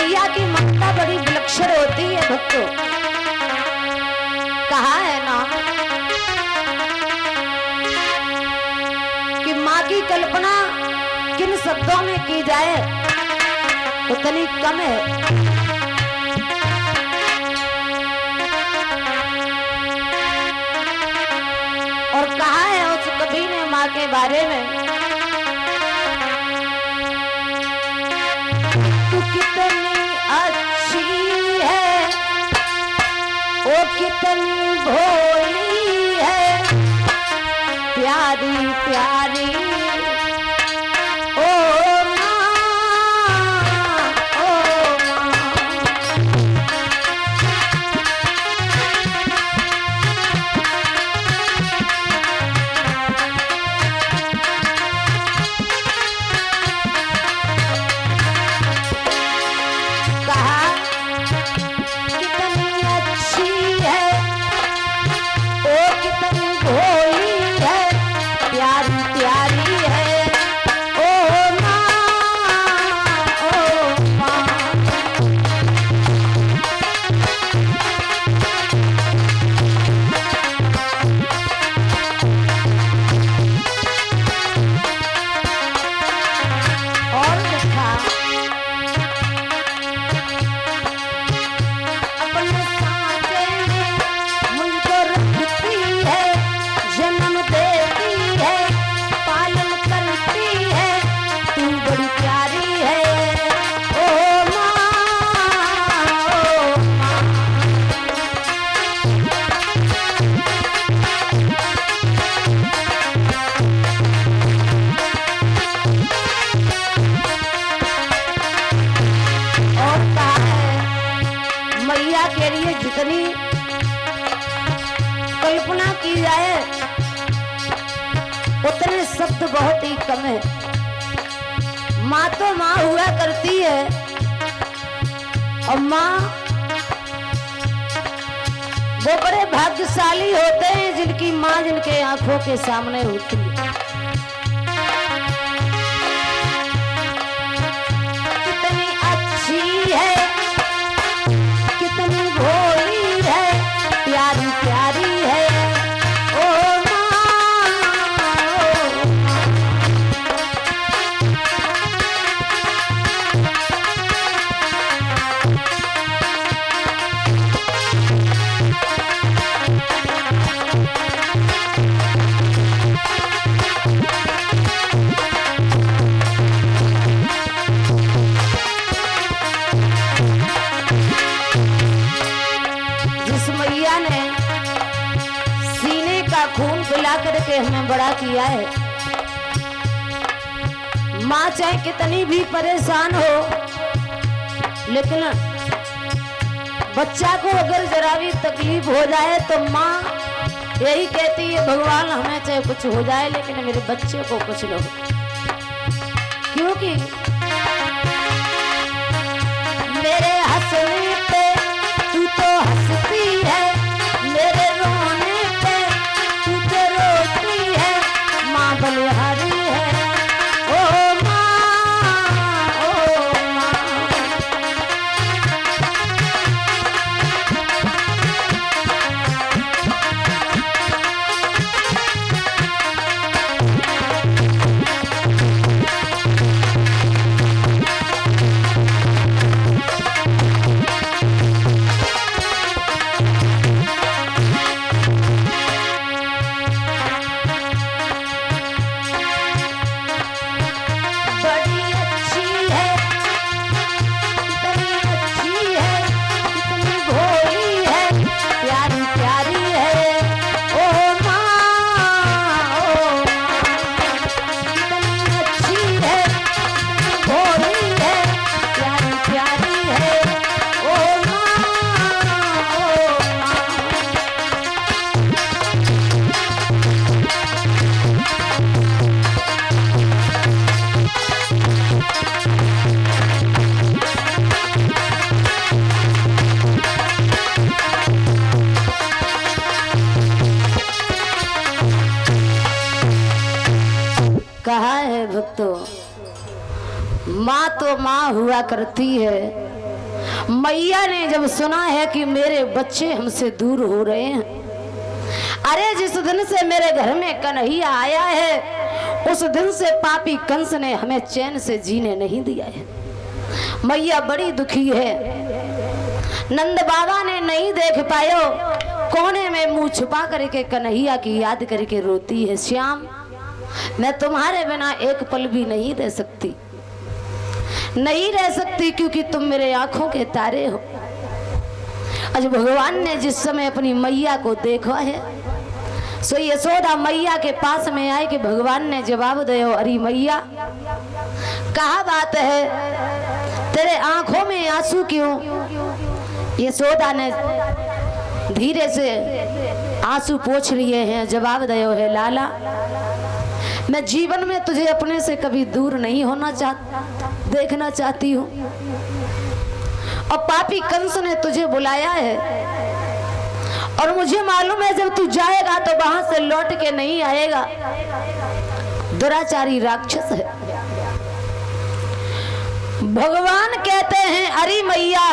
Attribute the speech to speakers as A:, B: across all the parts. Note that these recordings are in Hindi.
A: मैया की ममता बड़ी विलक्षण होती है भक्तों। कहा है ना कि माँ की कल्पना किन शब्दों में की जाए उतनी कम है। और कहा है उस कवि ने माँ के बारे में, तू कितनी अच्छी है, ओ कितनी भोली है, प्यारी प्यारी ओ माँ, ओ माँ। कहा कितनी अच्छी है, ओ कितनी भोली है, प्यारी प्यारी है ओ माँ, ओ माँ। और लिखा अपने सांचे में मुझको रखती है, जन्म देती है, पालन करती है, तू बड़ी प्यारी है ओ माँ, ओ माँ। और कहा है मैया के लिए जितनी कल्पना की जाए उतने शब्द बहुत ही कम है। माँ तो माँ हुआ करती है और माँ वो बड़े भाग्यशाली होते हैं जिनकी माँ जिनके आंखों के सामने होती है। कितनी अच्छी है, कितनी भोली है, प्यारी प्यारी है ओ माँ, ओ माँ। जिस मैया ने सीने का खून पिला करके हमें बड़ा किया है, माँ चाहे कितनी भी परेशान हो लेकिन बच्चा को अगर जरा भी तकलीफ हो जाए तो माँ यही कहती है भगवान हमें चाहे कुछ हो जाए लेकिन मेरे बच्चे को कुछ न हो। क्योंकि मेरे हंसने पे तू तो हंसती है, मेरे रोने पे तू तो रोती है, माँ बलिहारी है ओ माँ, ओ माँ। बड़ी अच्छी है, कितनी अच्छी है, कितनी भोली है, प्यारी प्यारी है ओ माँ, ओ माँ। कितनी अच्छी है, कितनी भोली है, प्यारी प्यारी है ओ माँ, ओ माँ। कहा है भक्तों, माँ तो माँ हुआ करती है मैया ने जब सुना है कि मेरे बच्चे हमसे दूर हो रहे हैं, अरे जिस दिन से मेरे घर में कन्हैया आया है उस दिन से पापी कंस ने हमें चैन से जीने नहीं दिया है। मैया बड़ी दुखी है। नंद बाबा ने नहीं देख पायो, कोने में मुंह छुपा करके कन्हैया की याद करके रोती है, श्याम मैं तुम्हारे बिना एक पल भी नहीं रह सकती, नहीं रह सकती, क्योंकि तुम मेरे आंखों के तारे हो। आज भगवान ने जिस समय अपनी मैया को देखा है, सो यशोदा मैया के पास में आए कि भगवान ने जवाब दियो, अरे मैया कहा बात है, तेरे आंखों में आंसू क्यों? यशोदा ने धीरे से आंसू पोंछ लिए हैं, जवाब दियो है, लाला मैं जीवन में तुझे अपने से कभी दूर नहीं होना देखना चाहती हूँ, और पापी कंस ने तुझे बुलाया है, और मुझे मालूम है जब तू जाएगा तो वहां से लौट के नहीं आएगा, दुराचारी राक्षस है। भगवान कहते हैं, अरे मैया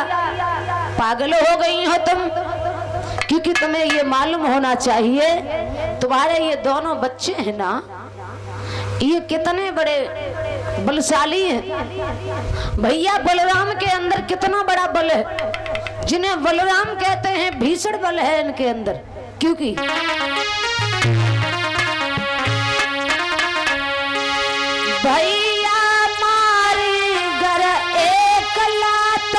A: पागल हो गई हो तुम, क्योंकि तुम्हें ये मालूम होना चाहिए तुम्हारे ये दोनों बच्चे हैं ना, ये कितने बड़े बलशाली हैं। भैया बलराम के अंदर कितना बड़ा बल है, जिन्हें बलराम कहते हैं भीषण बल है इनके अंदर, क्योंकि भैया मारी घर एक लात,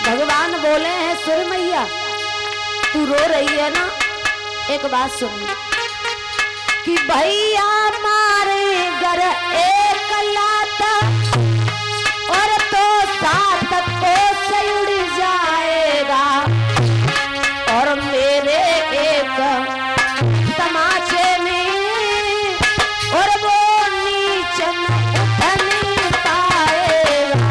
A: भगवान बोले हैं सुन मैया तू रो रही है ना, एक बात सुन कि भैया मारे घर एक लात और तो साथ को सयुड़ जाएगा, और मेरे एक तमाचे में और वो नीचे उठ नहीं पाएगा।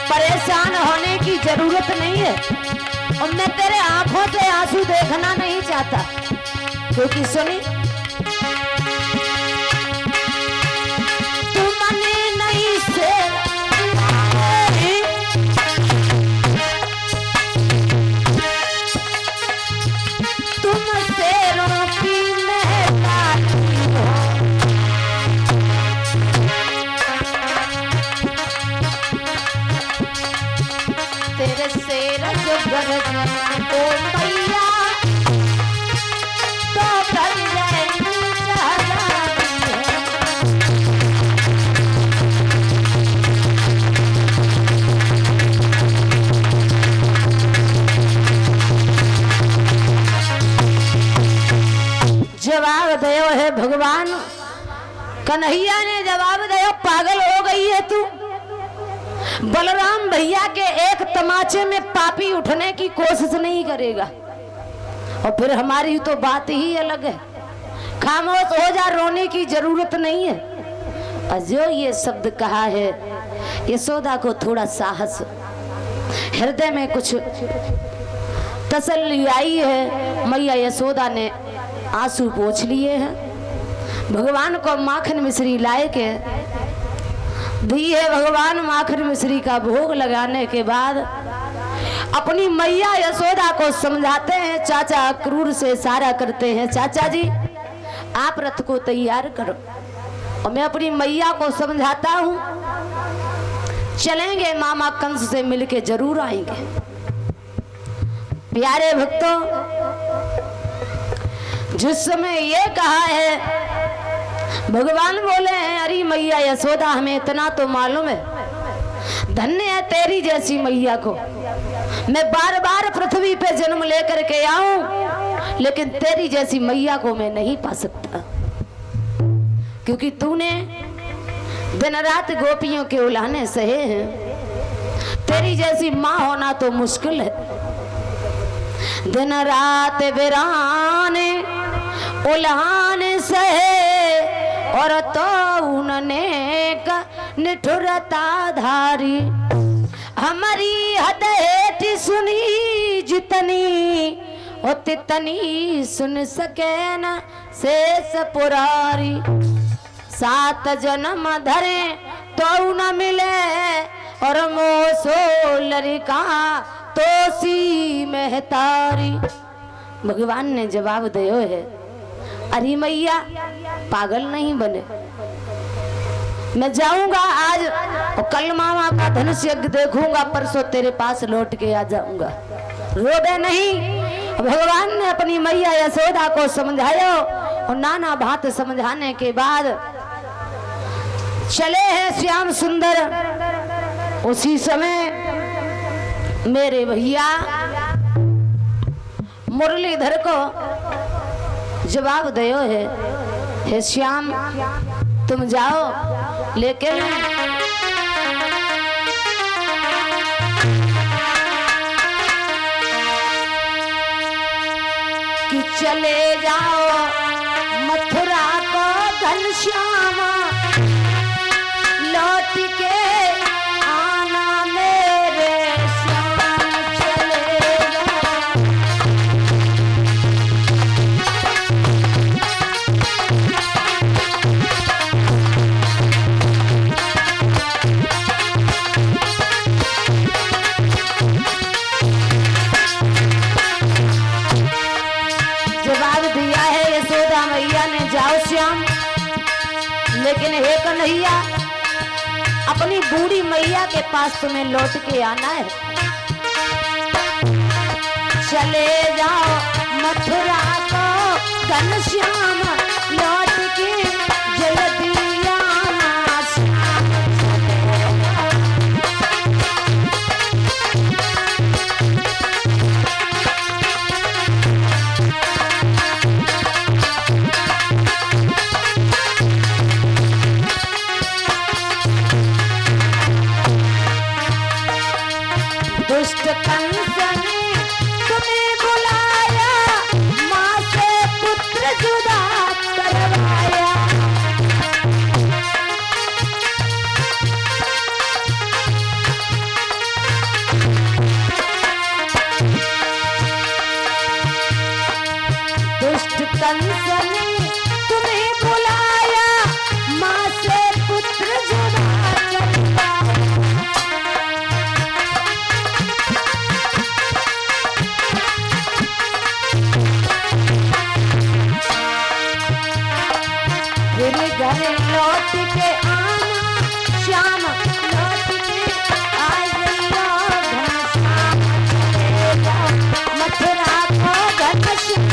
A: परेशान होने की जरूरत नहीं है, और मैं तेरे आंखों से आंसू देखना नहीं चाहता, क्योंकि सुनी तुमने नहीं से तुम शेरों की मेहरबानी हो, तेरे शेर जो गरज ओ मैया तो कर जाएगी शहजादी है। जवाब दयो है भगवान, कन्हैया ने जवाब दयो, पागल हो गई है तू, बलराम भैया के एक तमाचे में पापी उठने की कोशिश नहीं करेगा, और फिर हमारी तो बात ही अलग है, खामोश हो जा, रोने की जरूरत नहीं है। और जो ये शब्द कहा है, यशोदा को थोड़ा साहस, हृदय में कुछ तसल्ली आई है। मैया यशोदा ने आंसू पोंछ लिए हैं, भगवान को माखन मिश्री लाए के दी है। भगवान माखन मिश्री का भोग लगाने के बाद अपनी मैया यशोदा को समझाते हैं, चाचा क्रूर से इशारा करते हैं, चाचा जी आप रथ को तैयार करो, और मैं अपनी मैया को समझाता हूँ, चलेंगे मामा कंस से मिलके जरूर आएंगे। प्यारे भक्तों, जिस समय ये कहा है, भगवान बोले हैं, अरे मैया यशोदा हमें इतना तो मालूम है, धन्य है तेरी जैसी मैया को, मैं बार बार पृथ्वी पे जन्म लेकर के आऊं, लेकिन तेरी जैसी मैया को मैं नहीं पा सकता, क्योंकि तूने दिन रात गोपियों के उलाहने सहे हैं, तेरी जैसी माँ होना तो मुश्किल है। दिन रात वीराने उलाहने सहे और तो उन्होंने ठिठुरता धारी, हमारी हद हेठ सुनी जितनी, ओ तितनी सुन सके न शेष पुरारी। 7 जन्म धरे तो न मिले, और मोसो लड़का तो सी महतारी। भगवान ने जवाब दियो है, अरे मैया पागल नहीं बने, मैं जाऊंगा आज और कल मामा का धनुष यज्ञ देखूंगा, परसों तेरे पास लौट के आ जाऊंगा, रोबे नहीं। भगवान ने अपनी मैया यशोदा को समझाया और नाना बात समझाने के बाद चले हैं श्याम सुंदर। उसी समय मेरे भैया मुरलीधर को जवाब दियो है, हे श्याम तुम जाओ, लेकिन कि चले जाओ मथुरा को घनश्याम, लौट के आना मेरे श्याम, चले जाओ। जवाब दिया है यशोदा मैया ने, जाओ श्याम, लेकिन हे कन्हैया अपनी बूढ़ी मैया के पास तुम्हें लौट के आना है। चले जाओ मथुरा को घनश्याम, लौट के जल्दी आना श्याम, चले दुष्ट कंस ने तुम्हें बुलाया, माँ से पुत्र जुदा करवाया। दुष्ट कंस ने तुम्हें बुलाया, माँ से पुत्र जुदा करवाया। घर लौट के आना श्याम, लौट के आइयो घनश्याम, चले जाओ मथुरा को घनश्याम।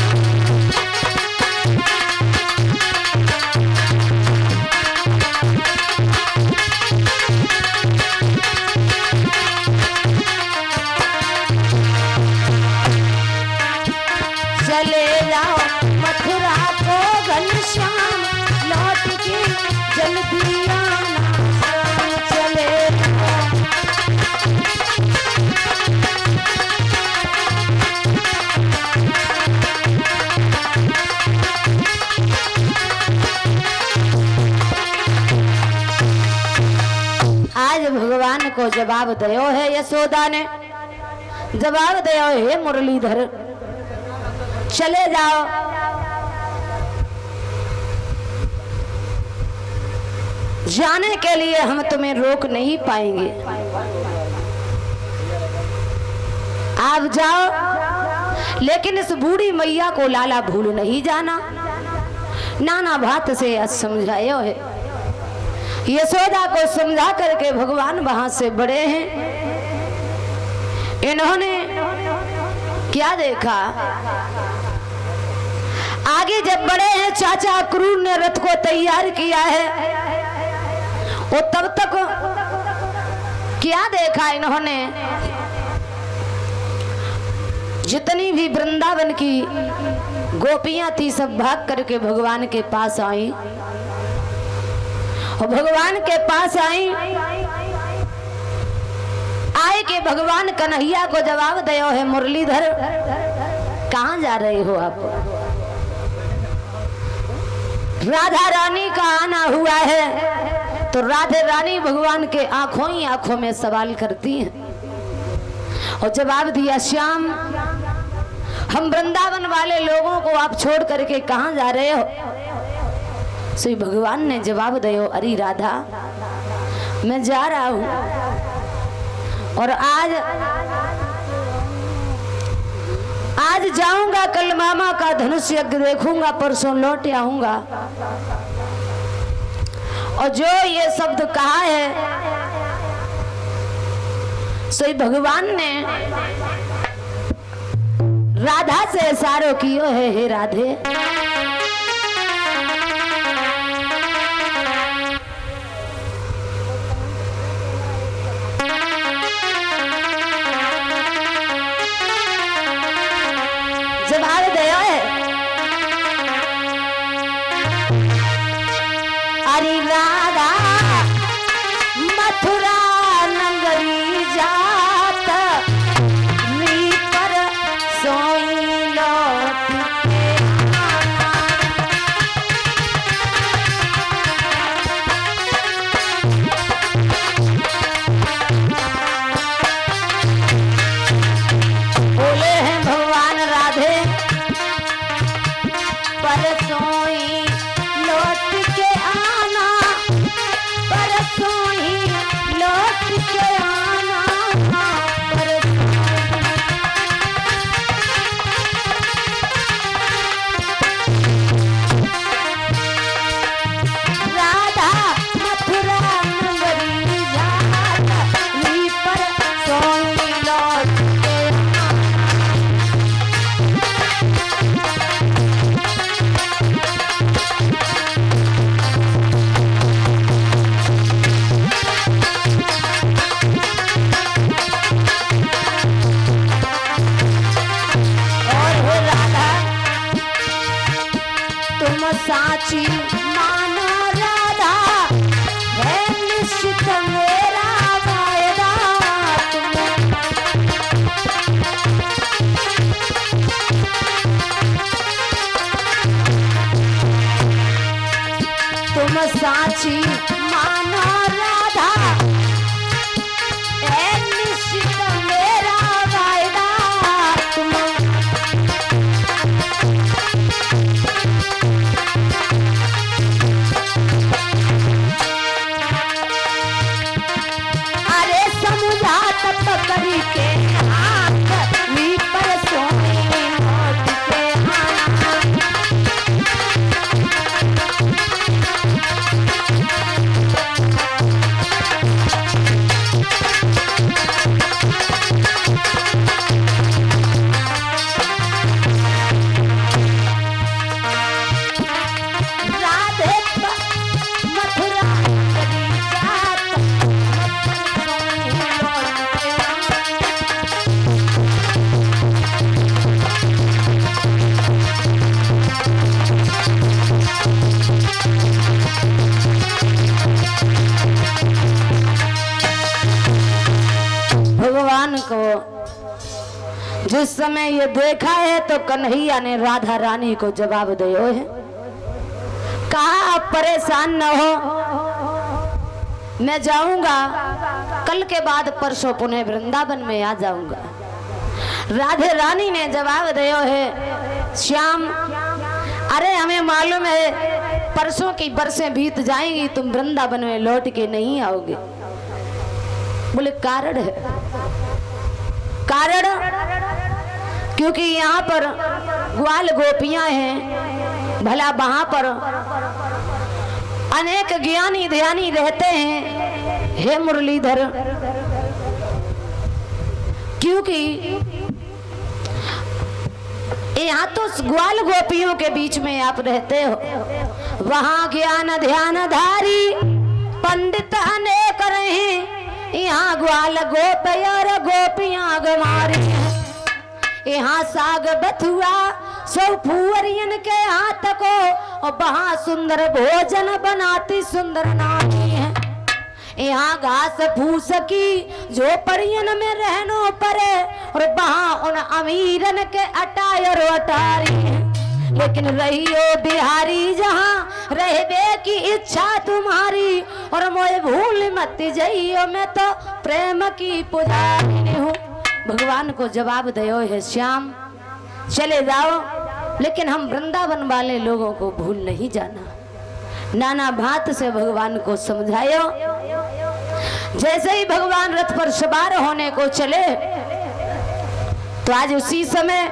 A: चले जाओ मथुरा को घनश्याम, लौट के जल्दी आना श्याम, चले जाओ। आज भगवान को जवाब दियो है यशोदा ने, जवाब दियो है मुरलीधर, चले जाओ। जाने के लिए हम तुम्हें रोक नहीं पाएंगे, आप जाओ, लेकिन इस बूढ़ी मैया को लाला भूल नहीं जाना। नाना बात से आज समझायो है। यशोदा को समझा करके भगवान वहां से बड़े हैं। इन्होंने क्या देखा, आगे जब बड़े हैं, चाचा क्रूर ने रथ को तैयार किया है, और तब तक क्या देखा इन्होंने, जितनी भी वृंदावन की गोपियां थी सब भाग करके भगवान के पास आई, और भगवान के पास आई आए के भगवान कन्हैया को जवाब दियो है, मुरलीधर कहाँ जा रहे हो आप? राधा रानी का आना हुआ है, तो राधे रानी भगवान के आंखों ही आंखों में सवाल करती हैं और जवाब दिया, श्याम हम वृंदावन वाले लोगों को आप छोड़ करके कहां जा रहे हो? श्री भगवान ने जवाब दिया, अरे राधा मैं जा रहा हूं और आज जाऊंगा, कल मामा का धनुष यज्ञ देखूंगा, परसों लौट आऊंगा। और जो ये शब्द कहा है श्री भगवान ने राधा से इशारो कियो है, हे राधे जवाब दिया है, अरे राधा मथुरा नगरी जात नी पर सोई लौट के आना। बोले हैं भगवान राधे पर सोई लौट के आना, परसों ही लौट के आना, राधा मथुरा नगरी जात नी पर सोई लौट के आना। तुम साची मानो राधा है निश्चित मेरा वायदा, तुम साची मानो राधा है निश्चित मेरा वायदा। तुम करी के हाथ नी पर सोई लौट के आना। राधे मथुरा नगरी जात भगवान को जिस समय ये देखा है तो कन्हैया ने राधा रानी को जवाब दिया है, कहा आप परेशान न हो, मैं जाऊंगा, कल के बाद परसों पुनः वृंदावन में आ जाऊंगा। राधे रानी ने जवाब दिया है, श्याम अरे हमें मालूम है परसों की बरसें बीत जाएंगी, तुम वृंदावन में लौट के नहीं आओगे। बोले कारण है, कारण क्योंकि यहाँ पर ग्वाल गोपियां हैं, भला वहां पर अनेक ज्ञानी ध्यानी रहते हैं, हे मुरलीधर, क्योंकि यहाँ तो ग्वाल गोपियों के बीच में आप रहते हो, वहां ज्ञान ध्यान धारी पंडित अनेक रहे, यहाँ ग्वाल गोपी और गोपियां गमारी हैं। यहाँ साग बथुआ सब फुअरियन के हाथ को, और वहाँ सुंदर भोजन बनाती सुंदर नारी है। यहाँ घास फूस की झोपड़ियन में रहनो परे, और वहाँ उन अमीरन के अटायर अटारी है। लेकिन रहियो बिहारी जहाँ रहबे की इच्छा तुम्हारी और मोए भूल मत जाइयो, मैं तो प्रेम की पुजारी हूँ। भगवान को जवाब दयो है श्याम चले जाओ, लेकिन हम वृंदावन वाले लोगों को भूल नहीं जाना। नाना भात से भगवान को समझायो। जैसे ही भगवान रथ पर सवार होने को चले तो आज उसी समय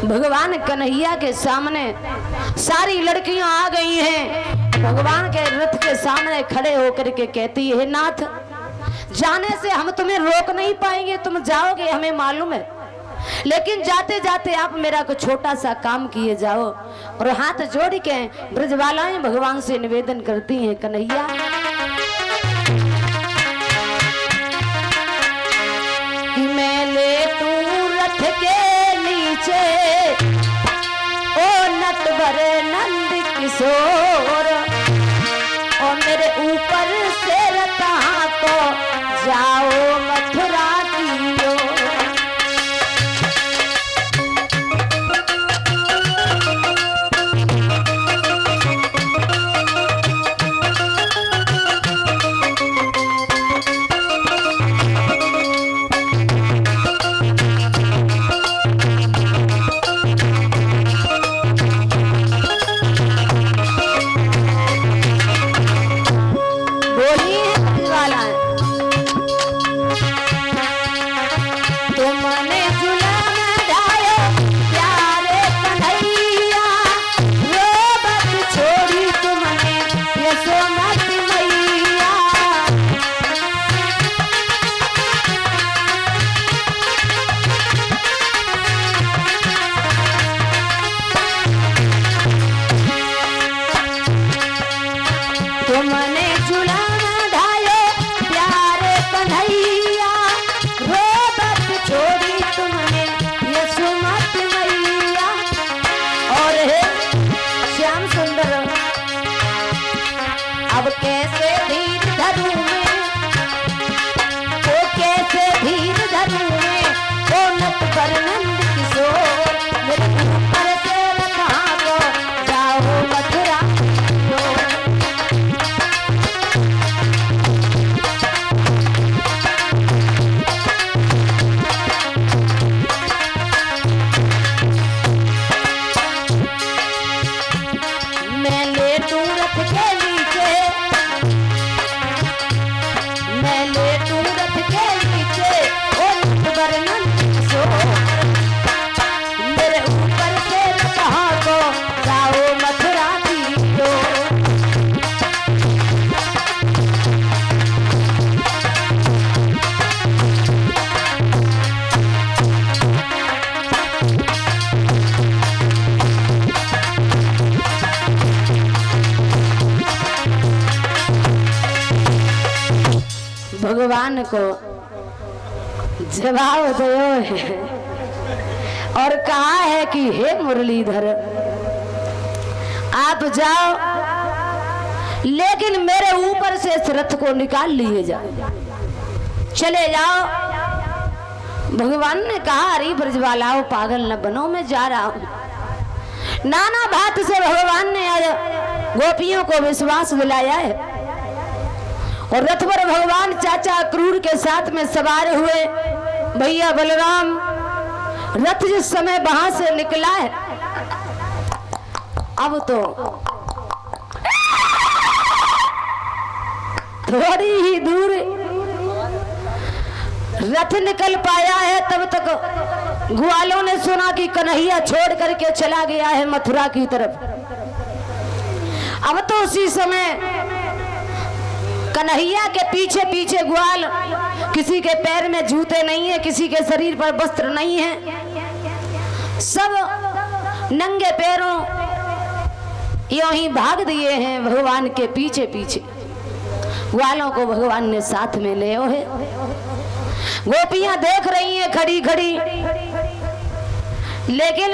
A: भगवान कन्हैया के सामने सारी लड़कियां आ गई हैं। भगवान के रथ के सामने खड़े होकर के कहती है, नाथ जाने से हम तुम्हें रोक नहीं पाएंगे, तुम जाओगे हमें मालूम है, लेकिन जाते जाते आप मेरा को छोटा सा काम किए जाओ। और हाथ जोड़ के ब्रजवालाएं भगवान से निवेदन करती हैं, कन्हैया मैं लेटूं रथ के नीचे, ओ नटवर नंद किशोर, और मेरे ऊपर से रथा को जाओ मथुरा की ओर। अब कैसे धीर धरूं मैं, ओ कैसे धीर धरूं मैं, ओ नटवर नंद किशोर, मेरे ऊपर से रथा को जाओ मथुरा की ओर। मैं लेटूं रथ के नीचे, मैं लेटूं रथ के नीचे, ओ नटवर नंद किशोर, मेरे ऊपर से रथा को जाओ मथुरा की ओर। भगवान को जवाब दयो है और कहा है कि हे मुरलीधर आप जाओ, लेकिन मेरे ऊपर से इस रथ को निकाल लिए जाओ, चले जाओ। भगवान ने कहा, अरे ब्रजवालाओ पागल न बनो, मैं जा रहा हूं। नाना बात से भगवान ने आज गोपियों को विश्वास दिलाया है और रथ पर भगवान चाचा क्रूर के साथ में सवार हुए। भैया बलराम रथ जिस समय वहां से निकला है, अब तो थोड़ी ही दूर रथ निकल पाया है, तब तक ग्वालों ने सुना कि कन्हैया छोड़ करके चला गया है मथुरा की तरफ। अब तो उसी समय कन्हैया के पीछे पीछे ग्वाल, किसी के पैर में जूते नहीं है, किसी के शरीर पर वस्त्र नहीं है, सब नंगे पैरों यूं ही भाग दिए हैं भगवान के पीछे पीछे। ग्वालों को भगवान ने साथ में ले है। गोपियां देख रही हैं खड़ी खड़ी, लेकिन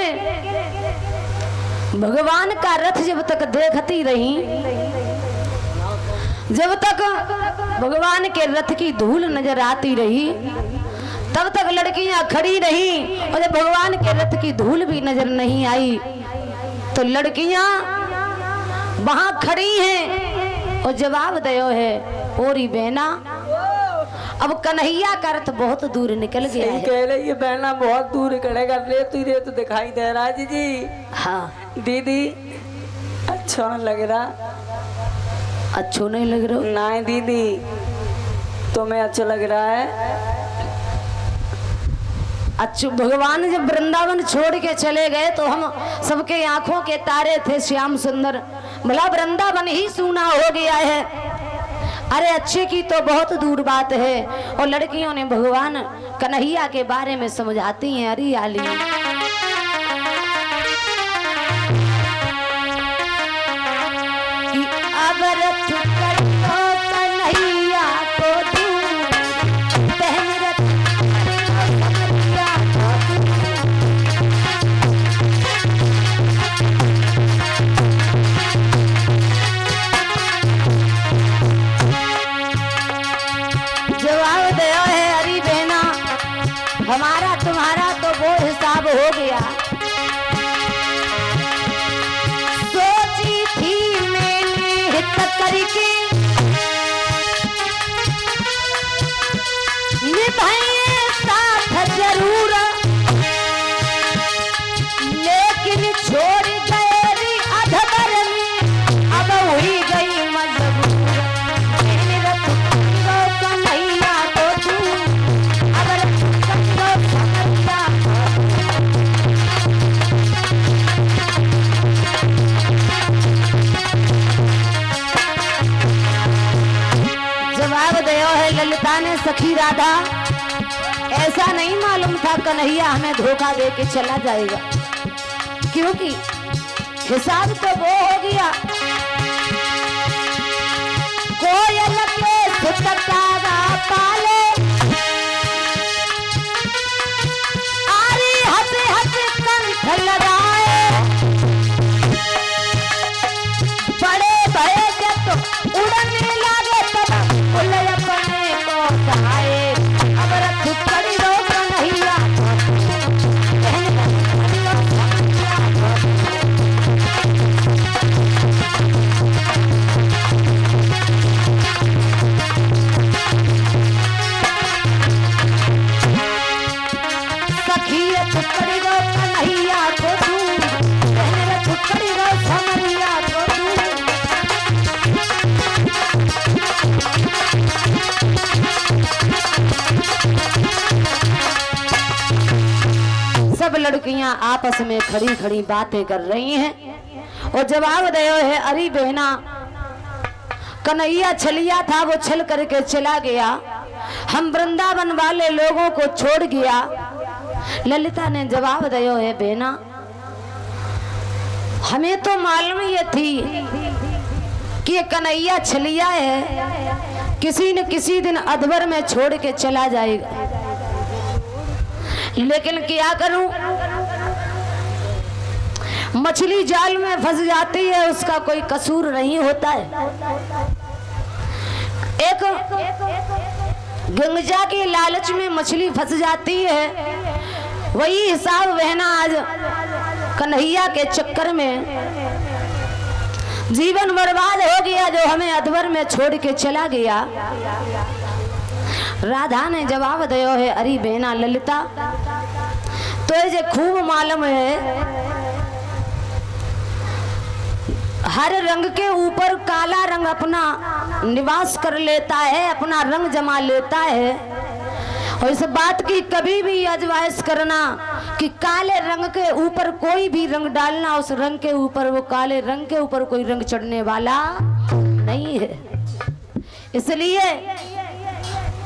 A: भगवान का रथ जब तक देखती रही, जब तक भगवान के रथ की धूल नजर आती रही, तब तक लड़कियां खड़ी रही। और जब भगवान के रथ की धूल भी नजर नहीं आई तो लड़कियां वहां खड़ी हैं और जवाब दयो है ओरी बहना। अब कन्हैया का रथ बहुत दूर निकल गया है।
B: कह रही है बहना बहुत दूर खड़ेगा, ले तुझे तो दिखाई दे रहा है जी।
A: हाँ
B: दीदी अच्छा लग रहा।
A: अच्छो नहीं लग रहा?
B: नहीं दीदी तुम्हें अच्छा लग रहा है।
A: अच्छा भगवान जब वृंदावन छोड़ के चले गए तो हम सबके आंखों के तारे थे श्याम सुंदर, भला वृंदावन ही सूना हो गया है। अरे अच्छे की तो बहुत दूर बात है। और लड़कियों ने भगवान कन्हैया के बारे में समझाती हैं। अरे आली अब रथ कर लो कन्हैया को दूर, बहन रथ जवाब दया है। अरे बहना हमारा तुम्हारा तो वो हिसाब हो गया। सोची थी मैंने हित करके निभाए साथ जरूर, लेकिन छोड़ गए री अधबर में अब हुई गई मजबूर। मैंने रथ को कन्हैया को दूर, अब रथ को कन्हैया जवाब दयो है ललिता ने। सखी राधा ऐसा नहीं मालूम था कन्हैया हमें धोखा दे के चला जाएगा, क्योंकि हिसाब तो वो हो गया। कोयल के सुतकारा पाले, आरी हंस हंस कंठ लगाए, बड़े भय जब उड़ने लगे तब फूल अपने को कहाए। अब रथ खड़ी रो कन्हैया बहन सखी रथ खड़ी रो कन्हैया को दूर, बहन रथ खड़ी रो समरिया को दूर। सब लड़कियां आपस में खड़ी खड़ी बातें कर रही हैं और जवाब दयो है। अरे बहना कन्हैया छलिया था, वो छल करके चला गया, हम वृंदावन वाले लोगों को छोड़ गया। ललिता ने जवाब दयो है बहना हमें तो मालूम ये थी कि ये कन्हैया छलिया है, किसी न किसी दिन अधवर में छोड़ के चला जाएगा, लेकिन क्या करूं, मछली जाल में फंस जाती है, उसका कोई कसूर नहीं होता है। एक गंगजा के लालच में मछली फंस जाती है, वही हिसाब बहना आज कन्हैया के चक्कर में जीवन बर्बाद हो गया, जो हमें अधवर में छोड़ के चला गया। राधा ने जवाब दियो है। अरे बहना ललिता तो ये खूब मालूम है, हर रंग के ऊपर काला रंग अपना निवास कर लेता है, अपना रंग जमा लेता है। और इस बात की कभी भी अजवाइश करना कि काले रंग के ऊपर कोई भी रंग डालना, उस रंग के ऊपर, वो काले रंग के ऊपर कोई रंग चढ़ने वाला नहीं है। इसलिए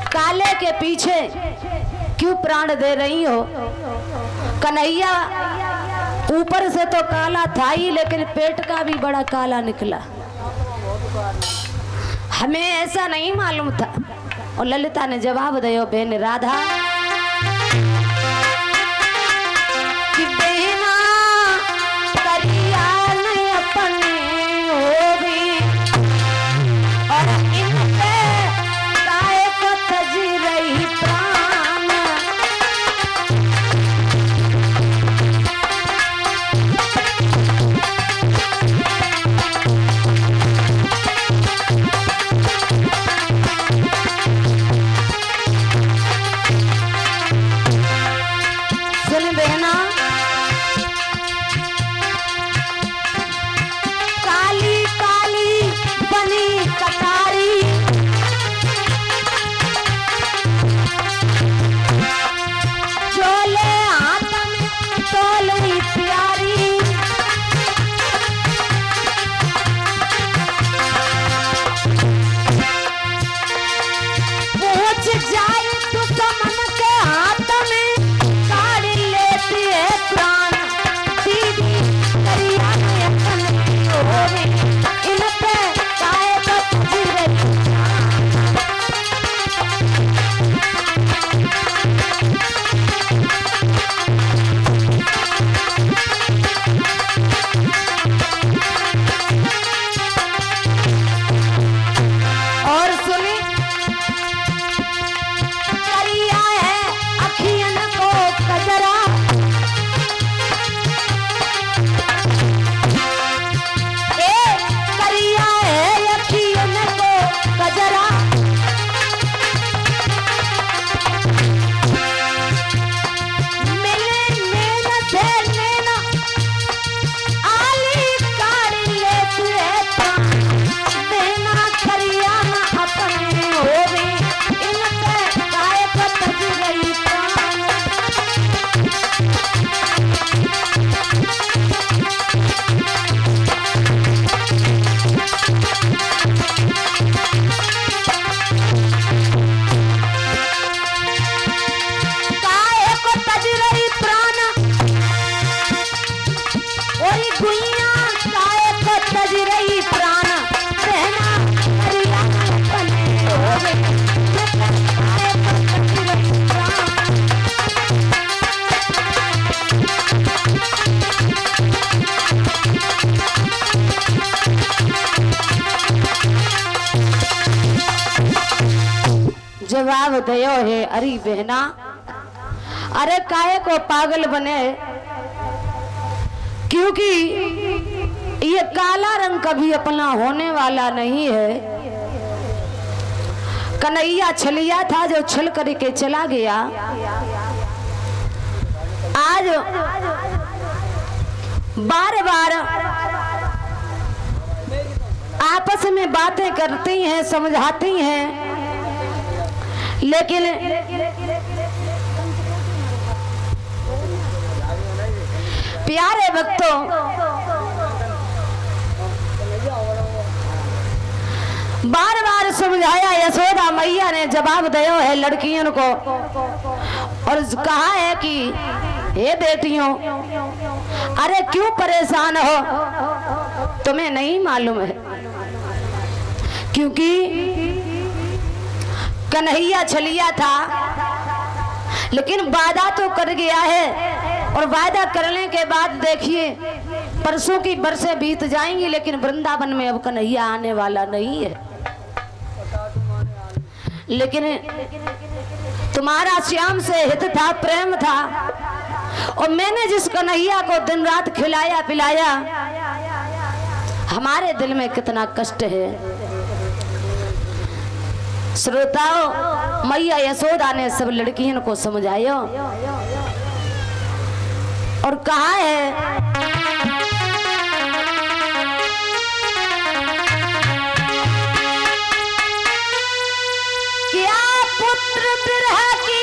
A: काले के पीछे क्यों प्राण दे रही हो? कन्हैया ऊपर से तो काला था ही, लेकिन पेट का भी बड़ा काला निकला। हमें ऐसा नहीं मालूम था। और ललिता ने जवाब दियो बहन राधा कि बहना करिया नहीं अपने हो भी, और इन पे गाय को तज रही प्राण। जवाब दयो है, अरे बहना अरे काहे को पागल बने, क्योंकि ये काला रंग कभी अपना होने वाला नहीं है। कन्हैया छलिया था जो छल करके चला गया। आज बार बार आपस में बातें करती हैं, समझाती हैं, लेकिन प्यारे भक्तों, बार बार समझाया, यशोदा मैया ने जवाब दिया है लड़कियों को और कहा है कि हे बेटियों, अरे क्यों परेशान हो, तुम्हें नहीं मालूम है, क्योंकि कन्हैया छलिया था लेकिन वादा तो कर गया है, और वादा करने के बाद देखिए परसों की बरसें बीत जाएंगी लेकिन वृंदावन में अब कन्हैया आने वाला नहीं है। लेकिन तुम्हारा श्याम से हित था, प्रेम था, और मैंने जिस कन्हैया को दिन रात खिलाया पिलाया, हमारे दिल में कितना कष्ट है। श्रोताओं, मैया यशोदा ने सब लड़कियों को समझाया और कहा है क्या पुत्र विरह की